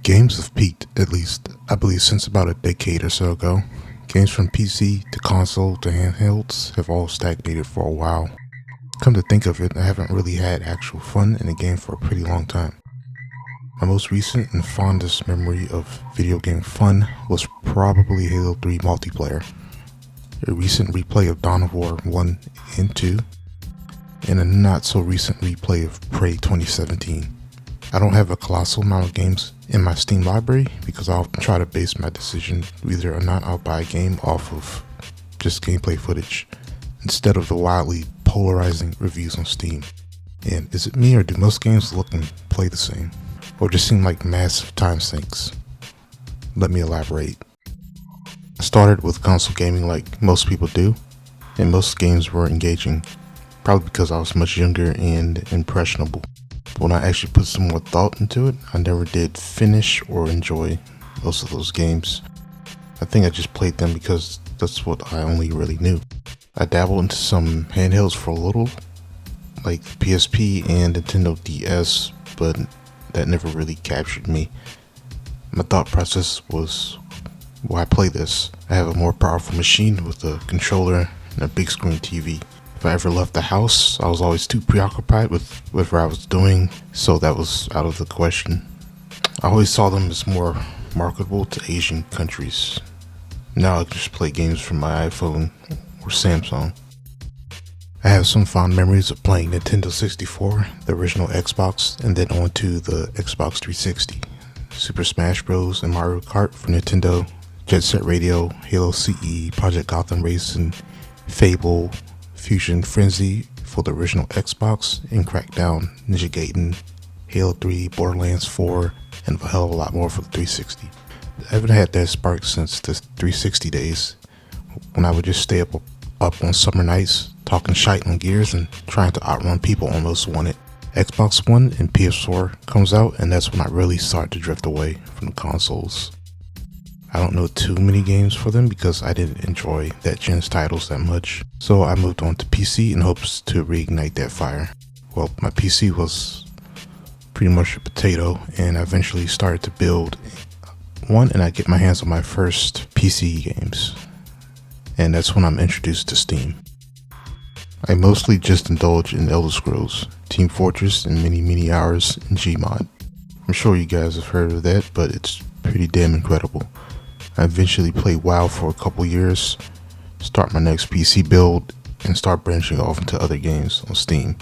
Games have peaked, at least, I believe, since about a decade or so ago. Games from PC to console to handhelds have all stagnated for a while. Come to think of it, I haven't really had actual fun in a game for a pretty long time. My most recent and fondest memory of video game fun was probably Halo 3 multiplayer, a recent replay of Dawn of War 1 and 2, and a not so recent replay of Prey 2017. I don't have a colossal amount of games in my Steam library because I'll try to base my decision whether or not I'll buy a game off of just gameplay footage instead of the wildly polarizing reviews on Steam. And is it me, or do most games look and play the same? Or just seem like massive time sinks? Let me elaborate. I started with console gaming like most people do, and most games were engaging, probably because I was much younger and impressionable. But when I actually put some more thought into it, I never did finish or enjoy most of those games. I think I just played them because that's what I only really knew. I dabbled into some handhelds for a little, like PSP and Nintendo DS, but that never really captured me. My thought process was, why play this? I have a more powerful machine with a controller and a big screen TV. If I ever left the house, I was always too preoccupied with whatever I was doing, so that was out of the question. I always saw them as more marketable to Asian countries. Now I can just play games from my iPhone or Samsung. I have some fond memories of playing Nintendo 64, the original Xbox, and then on to the Xbox 360. Super Smash Bros. And Mario Kart for Nintendo, Jet Set Radio, Halo CE, Project Gotham Racing, Fable, Fusion Frenzy for the original Xbox, and Crackdown, Ninja Gaiden, Halo 3, Borderlands 4, and a hell of a lot more for the 360. I haven't had that spark since the 360 days, when I would just stay up on summer nights, talking shite on Gears and trying to outrun people on Most Wanted. Xbox One and PS4 comes out, and that's when I really start to drift away from the consoles. I don't know too many games for them because I didn't enjoy that gen's titles that much, so I moved on to PC in hopes to reignite that fire. Well, my PC was pretty much a potato, and I eventually started to build one, and I get my hands on my first PC games, and that's when I'm introduced to Steam. I mostly just indulge in Elder Scrolls, Team Fortress, and many hours in Gmod. I'm sure you guys have heard of that, but it's pretty damn incredible. I eventually played WoW for a couple years, start my next PC build, and start branching off into other games on Steam.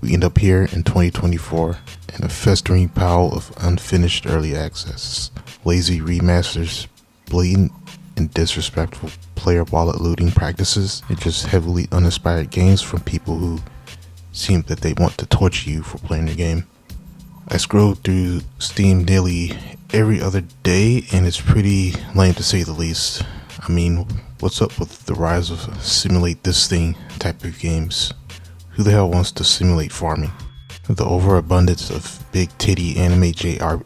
We end up here in 2024 in a festering pile of unfinished early access, lazy remasters, blatant and disrespectful player wallet looting practices, and just heavily uninspired games from people who seem that they want to torture you for playing the game. I scroll through Steam nearly every other day, and it's pretty lame to say the least. I mean, what's up with the rise of simulate this thing type of games? Who the hell wants to simulate farming? The overabundance of big titty anime JRPGs,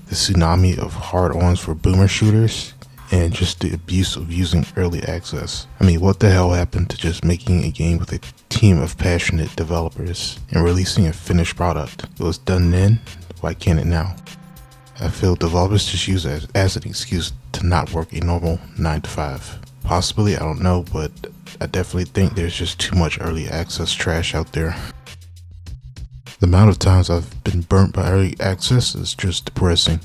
the tsunami of hard-ons for boomer shooters, and just the abuse of using early access. I mean, what the hell happened to just making a game with a team of passionate developers and releasing a finished product? It was done then, why can't it now? I feel developers just use it as an excuse to not work a normal 9 to 5. Possibly, I don't know, but I definitely think there's just too much early access trash out there. The amount of times I've been burnt by early access is just depressing.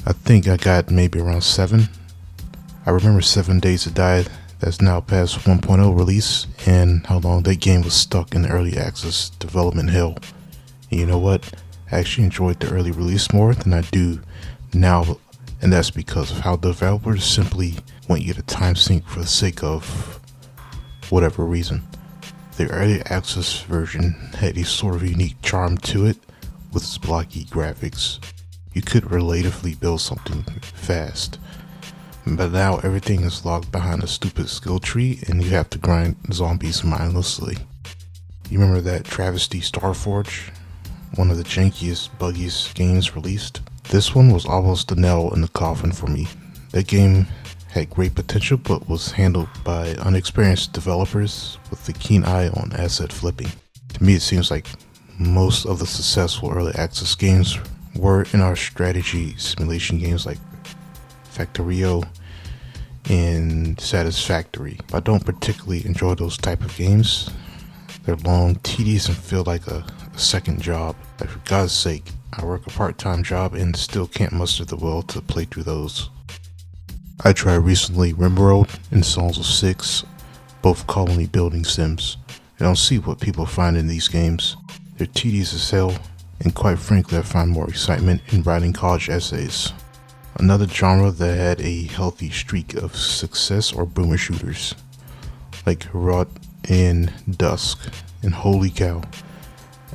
I think I got maybe around 7. I remember 7 Days to Die, that's now past 1.0 release, and how long that game was stuck in early access development hell. And you know what? I actually enjoyed the early release more than I do now, and that's because of how developers simply want you to time sync for the sake of whatever reason. The early access version had a sort of unique charm to it with its blocky graphics. You could relatively build something fast, but now everything is locked behind a stupid skill tree and you have to grind zombies mindlessly. You remember that travesty Starforge? One of the jankiest, buggiest games released? This one was almost the nail in the coffin for me. That game had great potential but was handled by unexperienced developers with a keen eye on asset flipping. To me, it seems like Most of the successful early access games were in our strategy simulation games like Factorio and Satisfactory. I don't particularly enjoy those type of games. They're long, tedious, and feel like a second job. Like, for God's sake, I work a part-time job and still can't muster the will to play through those. I tried recently RimWorld and Songs of Six, both colony building sims. I don't see what people find in these games. They're tedious as hell, and quite frankly I find more excitement in writing college essays. Another genre that had a healthy streak of success are boomer shooters, like Rot and Dusk, and holy cow,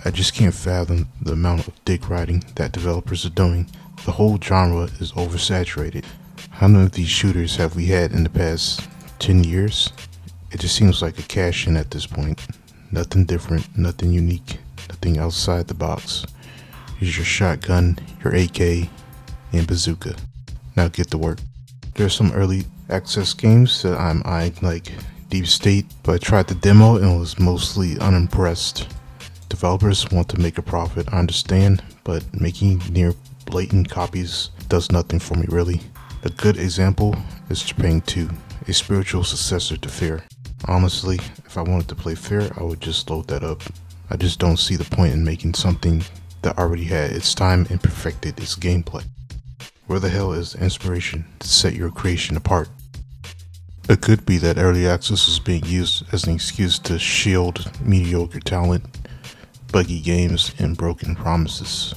I just can't fathom the amount of dick riding that developers are doing. The whole genre is oversaturated. How many of these shooters have we had in the past 10 years? It just seems like a cash in at this point. Nothing different, nothing unique, nothing outside the box. Here's your shotgun, your AK, and bazooka. Now get to work. There are some early access games that I'm eyeing, like Deep State, but I tried the demo and was mostly unimpressed. Developers want to make a profit, I understand, but making near blatant copies does nothing for me really. A good example is Japan 2, a spiritual successor to Fear. Honestly, if I wanted to play Fear, I would just load that up. I just don't see the point in making something that already had its time and perfected its gameplay. Where the hell is the inspiration to set your creation apart? It could be that early access is being used as an excuse to shield mediocre talent, buggy games, and broken promises.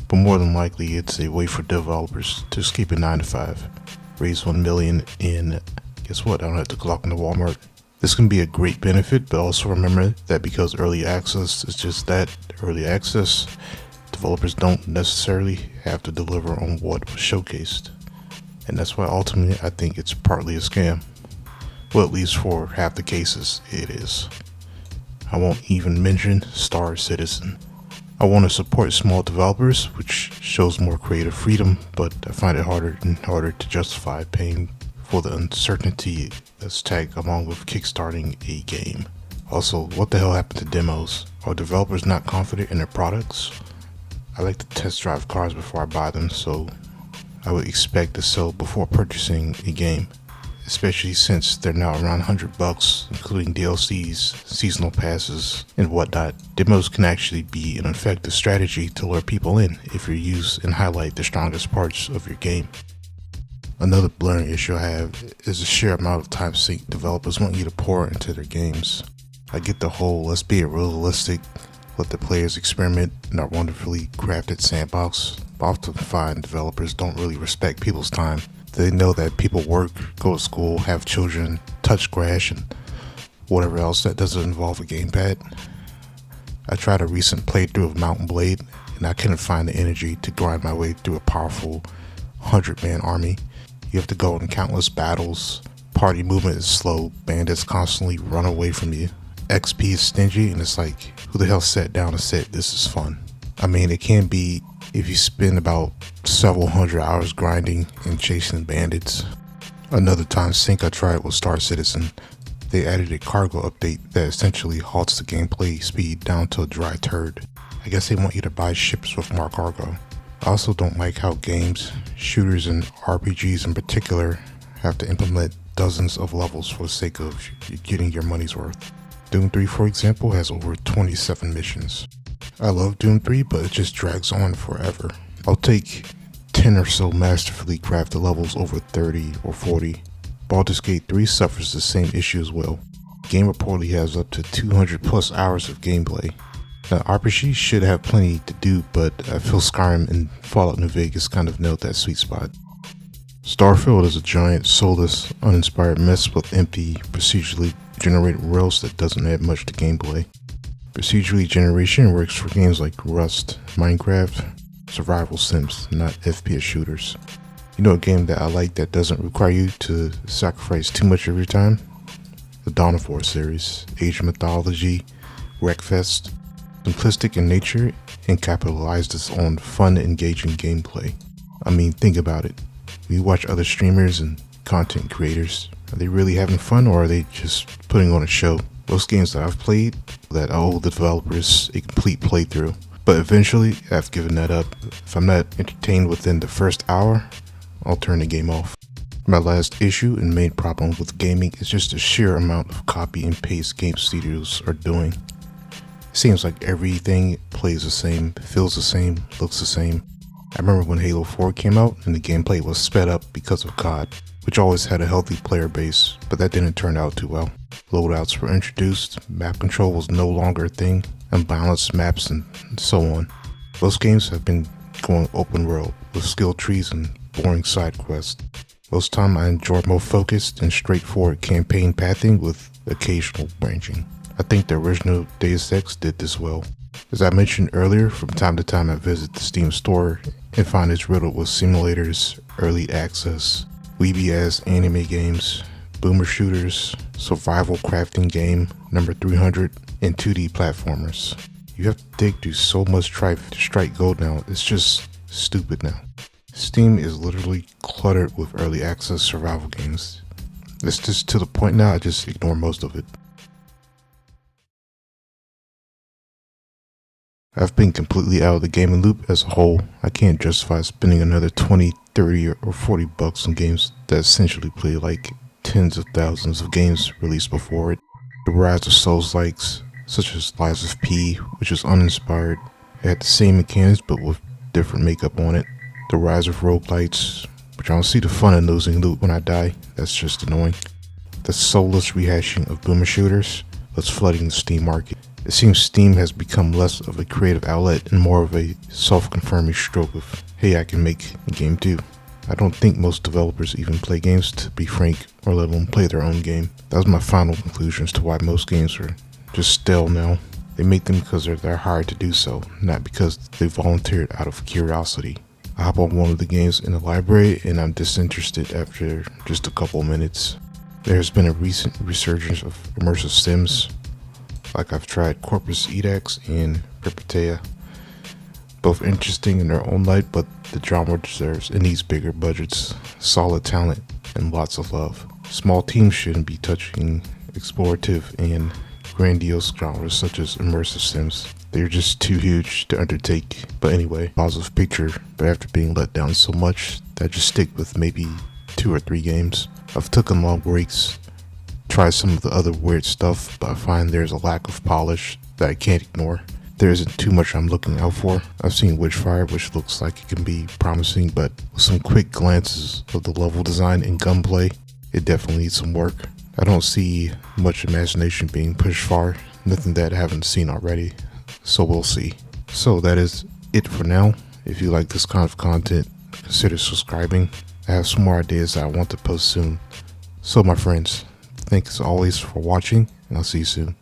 But more than likely, it's a way for developers to escape a 9-to-5, raise $1 million, and guess what? I don't have to clock into Walmart. This can be a great benefit, but also remember that because early access is just that, early access, developers don't necessarily have to deliver on what was showcased. And that's why ultimately I think it's partly a scam. Well, at least for half the cases, it is. I won't even mention Star Citizen. I want to support small developers, which shows more creative freedom, but I find it harder and harder to justify paying for the uncertainty that's tagged along with kickstarting a game. Also, what the hell happened to demos? Are developers not confident in their products? I like to test drive cars before I buy them, so I would expect to sell before purchasing a game, especially since they're now around $100, including DLCs, seasonal passes, and whatnot. Demos can actually be an effective strategy to lure people in if you use and highlight the strongest parts of your game. Another blurring issue I have is the sheer amount of time sink developers want you to pour into their games. I get the whole let's be realistic, let the players experiment in our wonderfully crafted sandbox, but I often find developers don't really respect people's time. They know that people work, go to school, have children, touch grass, and whatever else that doesn't involve a gamepad. I tried a recent playthrough of Mountain Blade, and I couldn't find the energy to grind my way through a powerful 100-man army. You have to go in countless battles, party movement is slow, bandits constantly run away from you, XP is stingy, and it's like, who the hell sat down and said this is fun? I mean, it can be if you spend about several hundred hours grinding and chasing bandits. Another time sink I tried was Star Citizen. They added a cargo update that essentially halts the gameplay speed down to a dry turd. I guess they want you to buy ships with more cargo. I also don't like how games, shooters and RPGs in particular, have to implement dozens of levels for the sake of getting your money's worth. Doom 3, for example, has over 27 missions. I love Doom 3, but it just drags on forever. I'll take 10 or so masterfully crafted levels over 30 or 40. Baldur's Gate 3 suffers the same issue as well. The game reportedly has up to 200 plus hours of gameplay. Now, RPG should have plenty to do, but I feel Skyrim and Fallout New Vegas kind of nailed that sweet spot. Starfield is a giant, soulless, uninspired mess with empty, procedurally generated worlds that doesn't add much to gameplay. Procedurally generation works for games like Rust, Minecraft, survival sims, not FPS shooters. You know a game that I like that doesn't require you to sacrifice too much of your time? The Dawn of War series, Age of Mythology, Wreckfest. Simplistic in nature and capitalizes on fun, engaging gameplay. I mean, think about it. When you watch other streamers and content creators, are they really having fun or are they just putting on a show? Most games that I've played that owe the developers a complete playthrough, but eventually I've given that up. If I'm not entertained within the first hour, I'll turn the game off. My last issue and main problem with gaming is just the sheer amount of copy and paste game studios are doing. It seems like everything plays the same, feels the same, looks the same. I remember when Halo 4 came out and the gameplay was sped up because of COD, which always had a healthy player base, but that didn't turn out too well. Loadouts were introduced, map control was no longer a thing, unbalanced maps and so on. Most games have been going open world with skill trees and boring side quests. Most time I enjoy more focused and straightforward campaign pathing with occasional branching. I think the original Deus Ex did this well. As I mentioned earlier, from time to time I visit the Steam store and find it's riddled with simulators, early access, weeby-ass anime games, boomer shooters, survival crafting game, number 300, and 2D platformers. You have to dig through so much tripe to strike gold now, it's just stupid now. Steam is literally cluttered with early access survival games. It's just to the point now I just ignore most of it. I've been completely out of the gaming loop as a whole. I can't justify spending another 20, 30, or $40 on games that essentially play like tens of thousands of games released before it. The rise of Souls-likes, such as Lies of P, which is uninspired. It had the same mechanics but with different makeup on it. The rise of roguelites, which I don't see the fun in losing loot when I die, that's just annoying. The soulless rehashing of boomer shooters that's flooding the Steam market. It seems Steam has become less of a creative outlet and more of a self-confirming stroke of, hey, I can make a game too. I don't think most developers even play games, to be frank, or let alone play their own game. That was my final conclusion as to why most games are just stale now. They make them because they're hired to do so, not because they volunteered out of curiosity. I hop on one of the games in the library and I'm disinterested after just a couple minutes. There's been a recent resurgence of immersive sims. Like I've tried Corpus Edax and Perpetua. Both interesting in their own light, but the genre deserves and needs bigger budgets, solid talent, and lots of love. Small teams shouldn't be touching explorative and grandiose genres such as immersive sims. They're just too huge to undertake. But anyway, positive picture, but after being let down so much, I just stick with maybe 2 or 3 games. I've taken long breaks, tried some of the other weird stuff, but I find there's a lack of polish that I can't ignore. There isn't too much I'm looking out for. I've seen Witchfire, which looks like it can be promising, but with some quick glances of the level design and gunplay, it definitely needs some work. I don't see much imagination being pushed far, nothing that I haven't seen already, so we'll see. So that is it for now. If you like this kind of content, consider subscribing. I have some more ideas that I want to post soon. So my friends, thanks as always for watching, and I'll see you soon.